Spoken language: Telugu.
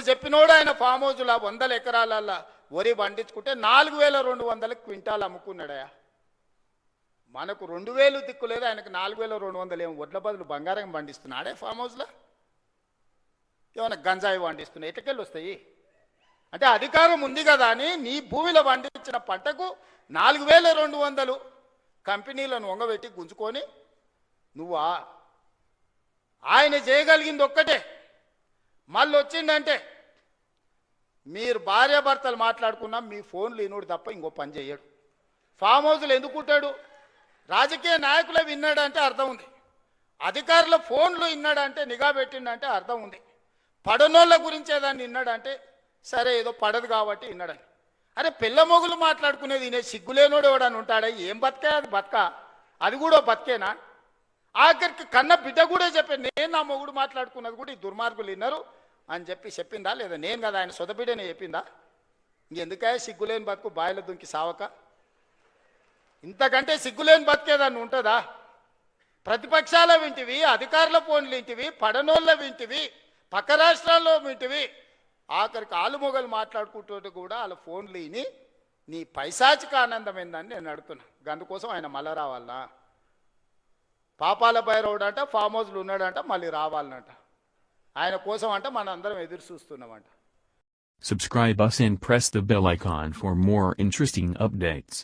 చెప్పినోడు ఆయన ఫామ్ హౌస్లో 100 ఎకరాల వరి పండించుకుంటే 4200 క్వింటాలు అమ్ముకున్నాడయా. మనకు 2000 దిక్కు లేదు, ఆయనకు 4200 ఏం వడ్ల బదులు బంగారం పండిస్తున్నాడే ఫామ్ హౌస్లో. ఏమైనా గంజాయి పండిస్తున్నాయి, ఎట్లకెళ్ళి వస్తాయి? అంటే అధికారం ఉంది కదా అని నీ భూమిలో పండించిన పంటకు 4200 కంపెనీలను వంగబెట్టి గుంజుకొని నువ్వా? ఆయన చేయగలిగింది ఒక్కటే, మళ్ళీ వచ్చిందంటే మీరు భార్యాభర్తలు మాట్లాడుకున్నా మీ ఫోన్లు ఇనుడు తప్ప ఇంకో పని చేయడు. ఫామ్ హౌస్లు ఎందుకుంటాడు? రాజకీయ నాయకులే విన్నాడంటే అర్థం ఉంది, అధికారుల ఫోన్లు విన్నాడంటే, నిఘా పెట్టిండంటే అర్థం ఉంది. పడనోళ్ళ గురించి ఏదాన్ని విన్నాడంటే సరే ఏదో పడదు కాబట్టి విన్నాడని. అరే పిల్ల మొగులు మాట్లాడుకునేది వినే సిగ్గులేనోడు ఎవడని ఉంటాడా? ఏం బతికే అది బతక, అది కూడా బతికేనా? ఆఖరికి కన్న బిడ్డ కూడా చెప్పాను, నేను నా మొగుడు మాట్లాడుకున్నది కూడా ఈ దుర్మార్గులు విన్నారు అని చెప్పిందా లేదా? నేను కదా ఆయన సొదబిడ్డనే చెప్పిందా? ఇంకెందుకే సిగ్గులేని బతుకు బాయిల దుంకి సావక? ఇంతకంటే సిగ్గులేని బతికేదాన్ని ఉంటుందా? ప్రతిపక్షాల వింటివి, అధికారుల ఫోన్లు వింటివి, పడనోళ్ళ వింటివి, పక్క రాష్ట్రాల్లో వింటివి, ఆఖరికి ఆలుమొగలు మాట్లాడుకుంటూ కూడా వాళ్ళ ఫోన్లు విని నీ పైశాచిక ఆనందం ఏందని నేను అడుగుతున్నా. అందుకోసం ఆయన మళ్ళీ రావాలనా? పాపాల భైరవుడు అంట ఫామ్ హౌస్లో ఉన్నాడంట, మళ్ళీ రావాలనంట. ఆయన కోసం అంట మన అందరం ఎదురు చూస్తున్నామంట. Subscribe us and press the bell icon for more interesting updates.